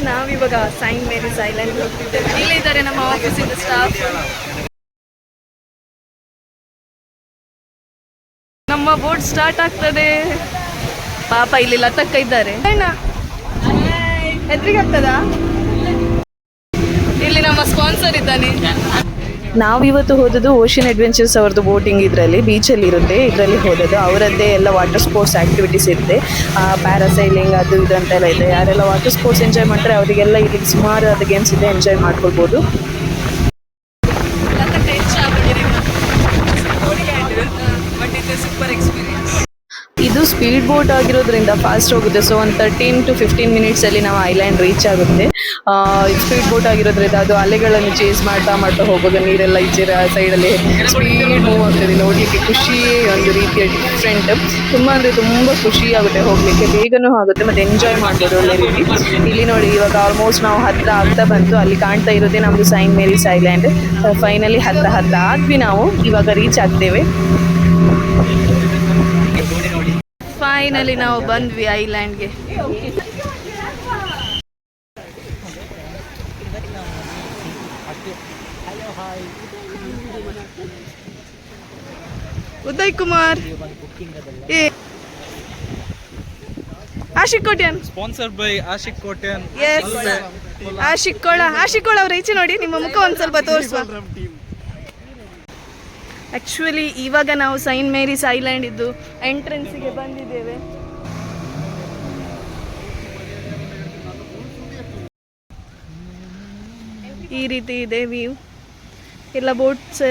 ನಾವಿವಾಗ Saint Mary's island ಹೋಗ್ತಿದ್ದೇವೆ. ಇಲ್ಲಿದ್ದಾರೆ ನಮ್ಮ ಆಫೀಸಿಂದ ಸ್ಟಾಫ್. ನಮ್ಮ ಬೋಟ್ ಸ್ಟಾರ್ಟ್ ಆಗ್ತದೆ. ಪಾಪ ಇಲ್ಲಿ ಲತಕ್ಕ ಇದ್ದಾರೆ. ಹೆದ್ರಿಗೆ ಆಗ್ತದಾ? ಇಲ್ಲಿ ನಮ್ಮ ಸ್ಪಾನ್ಸರ್ ಇದ್ದಾನೆ. ನಾವಿವತ್ತು ಹೋದದ್ದು ಓಷನ್ ಅಡ್ವೆಂಚರ್ಸ್ ಅವ್ರದ್ದು ಬೋಟಿಂಗ್ ಇದರಲ್ಲಿ ಬೀಚಲ್ಲಿ ಇರುತ್ತೆ. ಇದರಲ್ಲಿ ಹೋದದ್ದು ಅವರದ್ದೇ ಎಲ್ಲ ವಾಟರ್ ಸ್ಪೋರ್ಟ್ಸ್ ಆ್ಯಕ್ಟಿವಿಟೀಸ್ ಇರುತ್ತೆ. ಪ್ಯಾರಾಸೈಲಿಂಗ್ ಅದು ಇದು ಅಂತೆಲ್ಲ ಇದೆ. ಯಾರೆಲ್ಲ ವಾಟರ್ ಸ್ಪೋರ್ಟ್ಸ್ ಎಂಜಾಯ್ ಮಾಡ್ತಾರೆ ಅವರಿಗೆಲ್ಲ ಇಲ್ಲಿ ಸುಮಾರು ಅದು ಗೇಮ್ಸ್ ಇದೆ, ಎಂಜಾಯ್ ಮಾಡ್ಕೊಳ್ಬೋದು. ಇದು ಸ್ಪೀಡ್ ಬೋಟ್ ಆಗಿರೋದ್ರಿಂದ ಫಾಸ್ಟ್ ಹೋಗುತ್ತೆ. ಸೊ ಒಂದು 13 to 15 ಮಿನಿಟ್ಸಲ್ಲಿ ನಾವು ಐಲ್ಯಾಂಡ್ ರೀಚ್ ಆಗುತ್ತೆ. ಸ್ಪೀಡ್ ಬೋಟ್ ಆಗಿರೋದ್ರಿಂದ ಅದು ಅಲೆಗಳನ್ನು ಚೇಸ್ ಮಾಡ್ತಾ ಹೋಗೋದು. ನೀರೆಲ್ಲ ಈಚೆ ಸೈಡಲ್ಲಿ ಸ್ಪೀಡ್ ಮೂವ್ ಆಗ್ತದೆ. ನೋಡಲಿಕ್ಕೆ ಖುಷಿ, ಒಂದು ರೀತಿಯ ಡಿಫ್ರೆಂಟ್. ತುಂಬ ಅಂದರೆ ತುಂಬ ಖುಷಿ ಆಗುತ್ತೆ ಹೋಗಲಿಕ್ಕೆ. ಬೇಗನೂ ಆಗುತ್ತೆ ಮತ್ತು ಎಂಜಾಯ್ ಮಾಡ್ಬೋದು ಒಳ್ಳೆ ರೀತಿ. ಇಲ್ಲಿ ನೋಡಿ ಇವಾಗ ಆಲ್ಮೋಸ್ಟ್ ನಾವು ಹತ್ತಿರ ಆಗ್ತಾ ಬಂತು. ಅಲ್ಲಿ ಕಾಣ್ತಾ ಇರೋದೇ ನಮ್ಮದು ಸೈಂಟ್ ಮೇರೀಸ್ ಐಲ್ಯಾಂಡ್. ಫೈನಲಿ ಹತ್ತಿರ ಆದ್ವಿ. ನಾವು ಇವಾಗ ರೀಚ್ ಆಗ್ತೇವೆ. ಫೈನಲಿ ನಾವು ಬಂದ್ವಿ ಐಲ್ಯಾಂಡ್ಗೆ. Uday Kumar Ashik Kotian, sponsored by Ashik Kotian. ಆಶಿಕ್ ಕೋಳ ಅವ್ರ ಈಚೆ ನೋಡಿ. ನಿಮ್ಮ ಮುಖ ಒಂದು ಸ್ವಲ್ಪ ತೋರಿಸುವ. ಆ್ಯಕ್ಚುಲಿ ಇವಾಗ ನಾವು ಸೈಂಟ್ ಮೇರೀಸ್ ಐಲ್ಯಾಂಡ್ ಇದ್ದು ಎಂಟ್ರೆನ್ಸಿಗೆ ಬಂದಿದ್ದೇವೆ. ಈ ರೀತಿ ಇದೆ ವ್ಯೂ. ಎಲ್ಲ ಬೋಟ್ಸ್,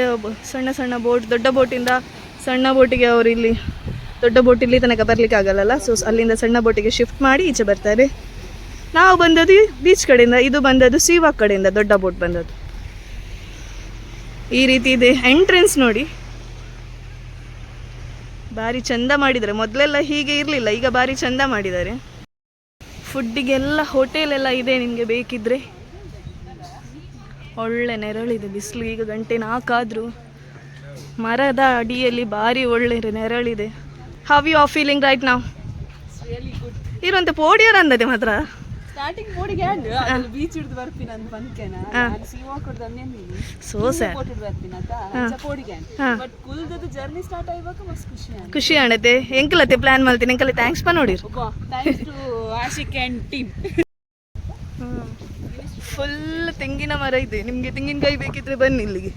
ಸಣ್ಣ ಸಣ್ಣ ಬೋಟ್, ದೊಡ್ಡ ಬೋಟಿಂದ ಸಣ್ಣ ಬೋಟಿಗೆ ಅವರು ಇಲ್ಲಿ ದೊಡ್ಡ ಬೋಟ್ ಇಲ್ಲಿ ತನಕ ಬರಲಿಕ್ಕೆ ಆಗಲ್ಲ. ಸೊ ಅಲ್ಲಿಂದ ಸಣ್ಣ ಬೋಟಿಗೆ ಶಿಫ್ಟ್ ಮಾಡಿ ಈಚೆ ಬರ್ತಾರೆ. ನಾವು ಬಂದದ್ದು ಬೀಚ್ ಕಡೆಯಿಂದ, ಇದು ಬಂದದ್ದು ಸೀವಾಕ್ ಕಡೆಯಿಂದ ದೊಡ್ಡ ಬೋಟ್ ಬಂದದ್ದು. ಈ ರೀತಿ ಇದೆ ಎಂಟ್ರೆನ್ಸ್ ನೋಡಿ. ಭಾರಿ ಚಂದ ಮಾಡಿದ್ದಾರೆ. ಮೊದಲೆಲ್ಲ ಹೀಗೆ ಇರಲಿಲ್ಲ, ಈಗ ಭಾರಿ ಚಂದ ಮಾಡಿದ್ದಾರೆ. ಫುಡ್ಡಿಗೆಲ್ಲ ಹೋಟೆಲ್ ಎಲ್ಲ ಇದೆ ನಿಮಗೆ ಬೇಕಿದ್ರೆ. ಒಳ್ಳೆ ನೆರಳಿದೆ. ಬಿಸಿಲು ಈಗ 4 ಆದರೂ ಮರದ ಅಡಿಯಲ್ಲಿ ಭಾರಿ ಒಳ್ಳೆ ನೆರಳಿದೆ. How you are feeling right now? ಇರುವಂತ ಪೋಡಿಯರ್ ಅಂದದೆ ಮಾತ್ರ ಸ್ಟಾರ್ಟಿಂಗ್ ಬೋಡಿಗೆ ಆಂಡ್ ಬೀಚ್ ಹಿಡಿದು ಬರ್ತೀನಿ ಅಂತ ಬಂದ್ಕೆನಾ ನಾನು ಸೀವಾ ಕೊಡ್ದು ಅನ್ನೇನಿ ಸೋ ಸ್ಯಾಡ್ ಕೊಟ್ಟಿದ್ದು ಬರ್ತೀನಿ ಅಂತ ಚಪೋಡಿಗೆ ಬಟ್ ಕುಲ್ದದು ಜರ್ನಿ ಸ್ಟಾರ್ಟ್ ಆಯ್ವಾಗ ಮಸ್ತ್ ಖುಷಿ ಆಣತೆ. ಎಂಕಲತೆ ಪ್ಲಾನ್ ಮಾಡ್ತೀನಿ. ಎಂಕಲೆ ಥ್ಯಾಂಕ್ಸ್ ಪಾ ನೋಡಿರು. Thanks to Ashik and team. Full ತೆಂಗಿನ ಮರ ಇದೆ. ನಿಮಗೆ ತೆಂಗಿನಕಾಯಿ ಬೇಕಿದ್ರೆ ಬನ್ನಿ ಇಲ್ಲಿಗೆ.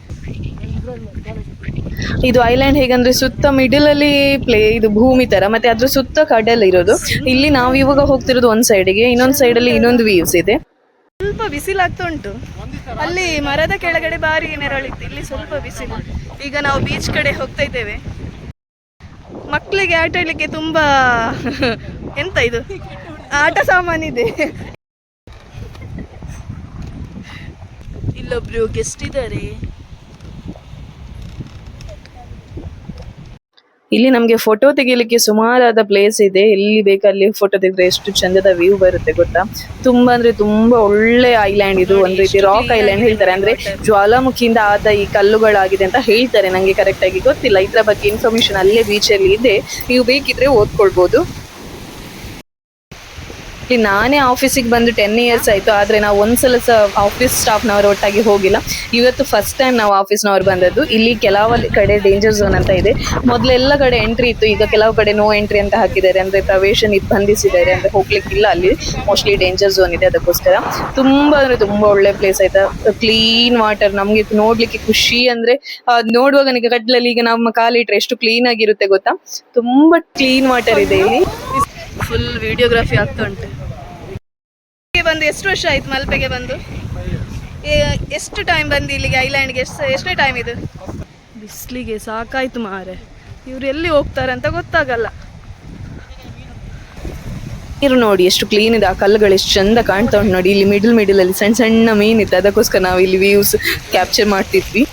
ಇದು ಐಲ್ಯಾಂಡ್ ಹೇಗಂದ್ರೆ ಸುತ್ತ ಮಿಡಲ್ ಅಲ್ಲಿ ಇದು ಭೂಮಿ ತರ, ಮತ್ತೆ ಅದ್ರ ಸುತ್ತ ಕಡಲ್ ಇರೋದು. ಇಲ್ಲಿ ನಾವು ಇವಾಗ ಹೋಗ್ತಿರೋದು ಒಂದ್ ಸೈಡ್ಗೆ, ಇನ್ನೊಂದ್ ಸೈಡ್ ಅಲ್ಲಿ ಇನ್ನೊಂದು ವ್ಯೂಸ್ ಇದೆ. ಸ್ವಲ್ಪ ಬಿಸಿಲಾಗ್ತಾ ಉಂಟು. ಅಲ್ಲಿ ಮರದ ಕೆಳಗಡೆ ಭಾರಿ ನೆರಳಿತ್ತು, ಇಲ್ಲಿ ಸ್ವಲ್ಪ ಬಿಸಿಲು. ಈಗ ನಾವು ಬೀಚ್ ಕಡೆ ಹೋಗ್ತಾ ಇದ್ದೇವೆ. ಮಕ್ಕಳಿಗೆ ಆಟ ಆಡ್ಲಿಕ್ಕೆ ತುಂಬಾ ಎಂತ ಇದು ಆಟ ಸಾಮಾನಿದೆ. ಇಲ್ಲೊಬ್ರು ಗೆಸ್ಟ್ ಇದ್ದಾರೆ. ಇಲ್ಲಿ ನಮಗೆ ಫೋಟೋ ತೆಗಿಲಿಕ್ಕೆ ಸುಮಾರಾದ ಪ್ಲೇಸ್ ಇದೆ. ಎಲ್ಲಿ ಬೇಕಲ್ಲಿ ಫೋಟೋ ತೆಗೆದ್ರೆ ಎಷ್ಟು ಚಂದದ ವ್ಯೂ ಬರುತ್ತೆ ಗೊತ್ತಾ. ತುಂಬಾ ಅಂದ್ರೆ ತುಂಬಾ ಒಳ್ಳೆ ಐಲ್ಯಾಂಡ್ ಇದು. ಒಂದ್ ರೀತಿ ರಾಕ್ ಐಲ್ಯಾಂಡ್ ಹೇಳ್ತಾರೆ, ಅಂದ್ರೆ ಜ್ವಾಲಾಮುಖಿಯಿಂದ ಆದ ಈ ಕಲ್ಲುಗಳಾಗಿದೆ ಅಂತ ಹೇಳ್ತಾರೆ. ನಂಗೆ ಕರೆಕ್ಟ್ ಆಗಿ ಗೊತ್ತಿಲ್ಲ ಇದ್ರ ಬಗ್ಗೆ ಇನ್ಫಾರ್ಮೇಶನ್. ಅಲ್ಲೇ ಬೀಚಲ್ಲಿ ಇದೆ, ನೀವು ಬೇಕಿದ್ರೆ ಓದ್ಕೊಳ್ಬಹುದು. ಇಲ್ಲಿ ನಾನೇ ಆಫೀಸಿಗೆ ಬಂದು 10 years ಆಯಿತು, ಆದರೆ ನಾವು ಒಂದ್ಸಲ ಆಫೀಸ್ ಸ್ಟಾಫ್ನವರು ಒಟ್ಟಾಗಿ ಹೋಗಿಲ್ಲ. ಇವತ್ತು ಫಸ್ಟ್ ಟೈಮ್ ನಾವು ಆಫೀಸ್ನವ್ರು ಬಂದದ್ದು. ಇಲ್ಲಿ ಕೆಲವು ಕಡೆ ಡೇಂಜರ್ ಝೋನ್ ಅಂತ ಇದೆ. ಮೊದಲೆಲ್ಲ ಕಡೆ ಎಂಟ್ರಿ ಇತ್ತು, ಈಗ ಕೆಲವು ಕಡೆ ನೋ ಎಂಟ್ರಿ ಅಂತ ಹಾಕಿದ್ದಾರೆ. ಅಂದರೆ ಪ್ರವೇಶ ನಿರ್ಬಂಧಿಸಿದ್ದಾರೆ, ಅಂದರೆ ಹೋಗ್ಲಿಕ್ಕಿಲ್ಲ. ಅಲ್ಲಿ ಮೋಸ್ಟ್ಲಿ ಡೇಂಜರ್ ಝೋನ್ ಇದೆ, ಅದಕ್ಕೋಸ್ಕರ. ತುಂಬ ಅಂದರೆ ತುಂಬ ಒಳ್ಳೆ ಪ್ಲೇಸ್ ಆಯ್ತಾ. ಕ್ಲೀನ್ ವಾಟರ್, ನಮಗೆ ನೋಡ್ಲಿಕ್ಕೆ ಖುಷಿ. ಅಂದರೆ ನೋಡುವಾಗ ನನಗೆ ಕಡ್ಲಲ್ಲಿ ಈಗ ನಮ್ಮ ಕಾಲಿಟ್ರೆ ಎಷ್ಟು ಕ್ಲೀನ್ ಆಗಿರುತ್ತೆ ಗೊತ್ತಾ. ತುಂಬ ಕ್ಲೀನ್ ವಾಟರ್ ಇದೆ ಇಲ್ಲಿ. ಫುಲ್ ವಿಡಿಯೋಗ್ರಫಿ ಆಗ್ತಾ ಉಂಟು. ಬಂದು ಎಷ್ಟು ವರ್ಷ ಆಯ್ತು ಮಲ್ಪೆಗೆ ಬಂದು? ಎಷ್ಟು ಟೈಮ್ ಬಂದು ಇಲ್ಲಿಗೆ ಐಲ್ಯಾಂಡ್ಗೆ? ಎಷ್ಟನೇ ಟೈಮ್ ಇದು? ಬಿಸಿಲಿಗೆ ಸಾಕಾಯ್ತು ಮಾರೆ. ಇವ್ರು ಎಲ್ಲಿ ಹೋಗ್ತಾರೆ ಅಂತ ಗೊತ್ತಾಗಲ್ಲ. ನೀರು ನೋಡಿ ಎಷ್ಟು ಕ್ಲೀನ್ ಇದೆ, ಆ ಕಲ್ಲುಗಳು ಎಷ್ಟು ಚಂದ ಕಾಣ್ತಾ ಉಂಟು ನೋಡಿ. ಇಲ್ಲಿ ಮಿಡಲ್ ಅಲ್ಲಿ ಸಣ್ಣ ಸಣ್ಣ ಮೀನಿತ್ತು, ಅದಕ್ಕೋಸ್ಕರ ನಾವು ಇಲ್ಲಿ ವ್ಯೂಸ್ ಕ್ಯಾಪ್ಚರ್ ಮಾಡ್ತಿದ್ವಿ.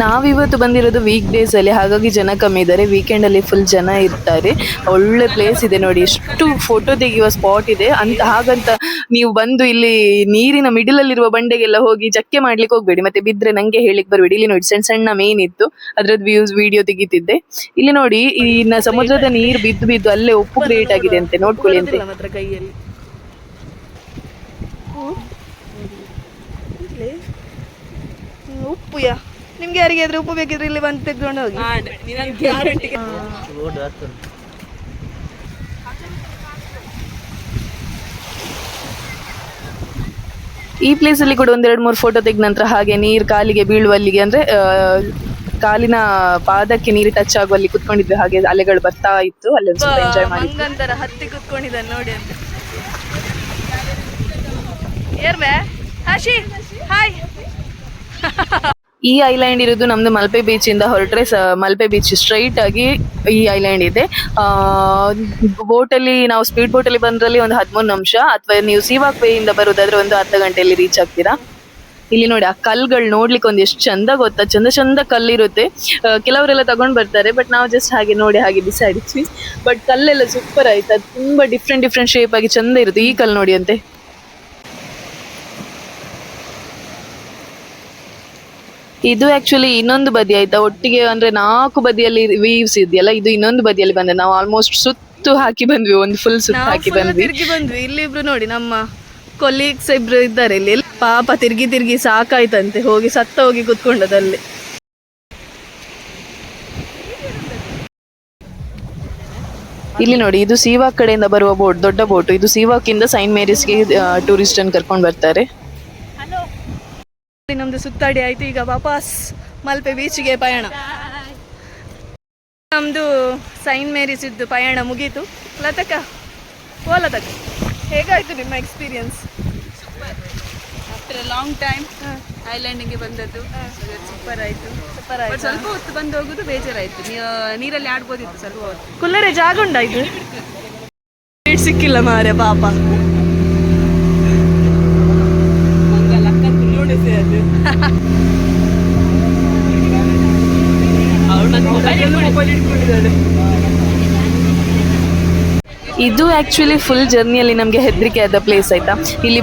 ನಾವಿವತ್ತು ಬಂದಿರೋದು ವೀಕ್ ಡೇಸ್ ಅಲ್ಲಿ, ಹಾಗಾಗಿ ಜನ ಕಮ್ಮಿ ಇದ್ದಾರೆ. ವೀಕೆಂಡ್ ಅಲ್ಲಿ ಫುಲ್ ಜನ ಇರ್ತಾರೆ. ಒಳ್ಳೆ ಪ್ಲೇಸ್ ಇದೆ ನೋಡಿ, ಎಷ್ಟು ಫೋಟೋ ತೆಗೆಯುವ ಸ್ಪಾಟ್ ಇದೆ ಅಂತ. ಹಾಗಂತ ನೀವು ಬಂದು ಇಲ್ಲಿ ನೀರಿನ ಮಿಡಿಲ್ ಅಲ್ಲಿರುವ ಬಂಡೆಗೆಲ್ಲ ಹೋಗಿ ಜಕ್ಕೆ ಮಾಡ್ಲಿಕ್ಕೆ ಹೋಗ್ಬೇಡಿ, ಮತ್ತೆ ಬಿದ್ರೆ ನಂಗೆ ಹೇಳಿಕ್ ಬರ್ಬೇಡಿ. ಇಲ್ಲಿ ನೋಡಿ ಸಣ್ಣ ಸಣ್ಣ ಮೇನ್ ಇತ್ತು, ಅದ್ರದ್ದು ವಿಡಿಯೋ ತೆಗಿತಿದ್ದೆ. ಇಲ್ಲಿ ನೋಡಿ ಈ ಸಮುದ್ರದ ನೀರು ಬಿದ್ದು ಬಿದ್ದು ಅಲ್ಲೇ ಉಪ್ಪು ಕ್ರಿಯೇಟ್ ಆಗಿದೆ ಅಂತೆ, ನೋಡ್ಕೊಳ್ಳಿ ಅಂತೆ. ಮಾತ್ರ ಕೈಯಲ್ಲಿ ಉಪ್ಪು ನಿಮ್ಗೆ ಯಾರಿಗಾದ್ರೂ ಉಪ್ಪು ಬೇಕಿದ್ರೆ ಇಲ್ಲಿ ಬಂದು ತೆಗೆದುಕೊಂಡು ಹೋಗಿ. ಗ್ಯಾರಂಟಿ. ಈ ಪ್ಲೇಸ್ ಅಲ್ಲಿ ಕೂಡ 1-2-3 ಫೋಟೋ ತೆಗೆದ ನಂತರ ಹಾಗೆ ನೀರು ಕಾಲಿಗೆ ಬೀಳುವಲ್ಲಿಗೆ, ಅಂದ್ರೆ ಕಾಲಿನ ಪಾದಕ್ಕೆ ನೀರು ಟಚ್ ಆಗುವಲ್ಲಿ ಕುತ್ಕೊಂಡಿದ್ವಿ. ಹಾಗೆ ಅಲೆಗಳು ಬರ್ತಾ ಇತ್ತು, ಅಲ್ಲಿ ಒಂದು ಸ್ವಲ್ಪ ಎಂಜಾಯ್ ಮಾಡಿ. ಹಂಗಂತರ ಹತ್ತಿ ಕುತ್ಕೊಂಡಿದ್ದಾನೆ ನೋಡಿ ಅಂತ. ಏರ್ಬೆ ಆಶಿ ಹಾಯ್. ಈ ಐಲ್ಯಾಂಡ್ ಇರೋದು ನಮ್ದು ಮಲ್ಪೆ ಬೀಚ್ ಇಂದ ಹೊರಟ್ರೆ ಮಲ್ಪೆ ಬೀಚ್ ಸ್ಟ್ರೈಟ್ ಆಗಿ ಈ ಐಲ್ಯಾಂಡ್ ಇದೆ. ಬೋಟಲ್ಲಿ ನಾವು ಸ್ಪೀಡ್ ಬೋಟಲ್ಲಿ ಬಂದ್ರಲ್ಲಿ ಒಂದು 13 ನಿಮಿಷ, ಅಥವಾ ನೀವು ಸೀವಾಕ್ ವೇ ಇಂದ ಬರೋದಾದ್ರೆ ಒಂದು ಅರ್ಧ ಗಂಟೆಯಲ್ಲಿ ರೀಚ್ ಆಗ್ತೀರಾ. ಇಲ್ಲಿ ನೋಡಿ ಆ ಕಲ್ಗಳು ನೋಡ್ಲಿಕ್ಕೆ ಒಂದು ಎಷ್ಟು ಚಂದ ಗೊತ್ತಾ, ಚಂದ ಚಂದ ಕಲ್ಲಿರುತ್ತೆ. ಕೆಲವರೆಲ್ಲ ತಗೊಂಡ್ ಬರ್ತಾರೆ, ಬಟ್ ನಾವು ಜಸ್ಟ್ ಹಾಗೆ ನೋಡಿ ಹಾಗೆ ಬಿಸಾಡಿದ್ವಿ. ಬಟ್ ಕಲ್ಲೆಲ್ಲ ಸೂಪರ್ ಆಯ್ತು, ಅದು ತುಂಬಾ ಡಿಫ್ರೆಂಟ್ ಶೇಪ್ ಆಗಿ ಚಂದ ಇರುತ್ತೆ. ಈ ಕಲ್ಲು ನೋಡಿ ಅಂತೆ. ಇದು ಆಕ್ಚುಲಿ ಇನ್ನೊಂದು ಬದಿ ಆಯ್ತಾ, ಒಟ್ಟಿಗೆ ಅಂದ್ರೆ 4 ಬದಿಯಲ್ಲಿ ವೀವ್ಸ್ ಇದೆಯಲ್ಲ, ಇದು ಇನ್ನೊಂದು ಬದಿಯಲ್ಲಿ ಬಂದೆ. ನಾವು ಆಲ್ಮೋಸ್ಟ್ ಸುತ್ತು ಹಾಕಿ ಬಂದ್ವಿ, ಒಂದು ಫುಲ್ ಸುತ್ತು ಹಾಕಿ ಬಂದ್ವಿ. ತಿರ್ಗಿ ಬಂದ್ವಿ. ಇಲ್ಲಿ ಇಬ್ರು ನೋಡಿ ನಮ್ಮ ಕೊಲೀಗ್ಸ್ ಇಬ್ರು ಇದ್ದಾರೆ ಇಲ್ಲಿ. ಪಾಪ ತಿರ್ಗಿ ಸಾಕಾಯ್ತಂತೆ, ಹೋಗಿ ಹೋಗಿ ಕುತ್ಕೊಂಡದಲ್ಲಿ. ಇಲ್ಲಿ ನೋಡಿ, ಇದು ಸೀವಾಕ್ ಕಡೆಯಿಂದ ಬರುವ ಬೋಟ್, ದೊಡ್ಡ ಬೋಟ್. ಇದು ಸೀವಾಕ್ ಇಂದ ಸೈಂಟ್ ಮೇರಿಸ್ಗೆ ಟೂರಿಸ್ಟ್ ಅನ್ನು ಕರ್ಕೊಂಡು ಬರ್ತಾರೆ. ನಮ್ದು ಸುತ್ತಾಡಿ ಆಯ್ತು, ಈಗ ವಾಪಸ್ ಮಲ್ಪೆ ಬೀಚ್ಗೆ ಪಯಣ. ನಮ್ದು ಸೈಂಟ್ ಮೇರಿಸ್ ಇದ್ದು ಪಯಣ ಮುಗೀತು. ಲತಕ್ಕ ಹೇಗಾಯ್ತು ನಿಮ್ಮ ಎಕ್ಸ್ಪೀರಿಯನ್ಸ್? ಆಫ್ಟರ್ ಲಾಂಗ್ ಟೈಮ್ ಐಲ್ಯಾಂಡಿಗೆ ಬಂದದ್ದು ಸೂಪರ್ ಆಯ್ತು. ಸ್ವಲ್ಪ ಹೊತ್ತು ಬಂದು ಹೋಗುದು ಬೇಜಾರಾಯ್ತು. ನೀರಲ್ಲಿ ಆಡ್ಬೋದಿತ್ತು ಸ್ವಲ್ಪ ಹೊತ್ತು. ಕುಲ್ಲರೆ ಜಾಗ ಉಂಟಾಯ್ತು, ಸಿಕ್ಕಿಲ್ಲ ಮಾರೆ ಪಾಪ. ಇದು ಆಕ್ಚುಲಿ ಫುಲ್ ಜರ್ನಿಯಲ್ಲಿ ನಮಗೆ ಹೆದರಿಕೆ ಆದ ಪ್ಲೇಸ್ ಆಯ್ತಾ. ಇಲ್ಲಿ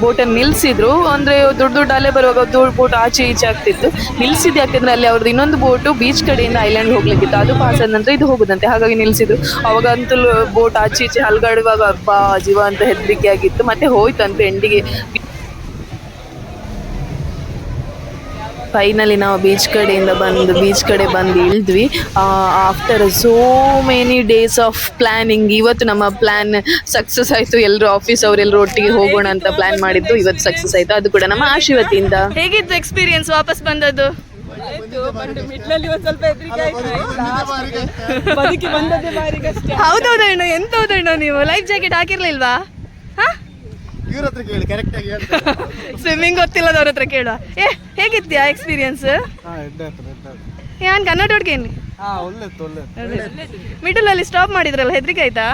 ಬೋಟನ್ನು ನಿಲ್ಸಿದ್ರು, ಅಂದ್ರೆ ದೊಡ್ಡ ಅಲೆ ಬರುವಾಗ ಬೋಟ್ ಆಚೆ ಈಚೆ ಆಗ್ತಿತ್ತು. ನಿಲ್ಸಿದ್ ಯಾಕಂದ್ರೆ ಅಲ್ಲಿ ಅವ್ರದ್ದು ಇನ್ನೊಂದು ಬೋಟು ಬೀಚ್ ಕಡೆಯಿಂದ ಐಲ್ಯಾಂಡ್ ಹೋಗ್ಲಿಕ್ಕಿತ್ತು, ಅದು ಪಾಸ್ ಆದ ನಂತರ ಇದು ಹೋಗುದಂತೆ, ಹಾಗಾಗಿ ನಿಲ್ಸಿದ್ರು. ಅವಾಗಂತೂ ಬೋಟ್ ಆಚೆ ಈಚೆ ಹಲ್ಗಾಡುವಾಗ ಅಬ್ಬಾ ಜೀವ ಅಂತ ಹೆದರಿಕೆ ಆಗಿತ್ತು. ಮತ್ತೆ ಹೋಯ್ತಂತೆ ಎಂಡಿಗೆ. ಫೈನಲಿ ನಾವು ಬೀಚ್ ಕಡೆ ಬಂದು ಇಳಿದ್ವಿ. After so many days of planning ಇವತ್ತು ನಮ್ಮ ಪ್ಲಾನ್ ಸಕ್ಸಸ್ ಆಯ್ತು. ಎಲ್ಲರೂ ಆಫೀಸ್ ಅವರೆಲ್ಲರೂ ಒಟ್ಟಿಗೆ ಹೋಗೋಣ ಅಂತ ಪ್ಲಾನ್ ಮಾಡಿದ್ದು, ಇವತ್ತು ಸಕ್ಸಸ್ ಆಯ್ತು. ಅದು ಕೂಡ ನಮ್ಮ ಆಶೀರ್ವತಿಯಿಂದ. ಹೇಗಿತ್ತು ಎಕ್ಸ್ಪೀರಿಯನ್ಸ್ ವಾಪಸ್ ಬಂದದ್ದು? ಹೌದೌದಣ್ಣ, ಎಂತೌದಣ್ಣ ನೀವು ಲೈಫ್ ಜಾಕೆಟ್ ಹಾಕಿರ್ಲಿಲ್ವಾ? ಸ್ವಿಮ್ಮಿಂಗ್ ಗೊತ್ತಿಲ್ಲದವ್ರ ಹತ್ರ ಕೇಳುವ. ಹೇಗಿತ್ಯಾ ಎಕ್ಸ್ಪೀರಿಯನ್ಸ್? ಯಾನ್ ಕನ್ನಡ ಹುಡ್ಗೇನಿ. ಮಿಡಲ್ ಅಲ್ಲಿ ಸ್ಟಾಪ್ ಮಾಡಿದ್ರಲ್ಲ, ಹೆದ್ರಿಕೆ ಆಯ್ತಾ?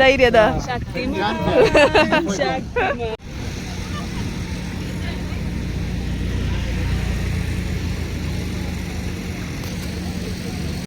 ಧೈರ್ಯದ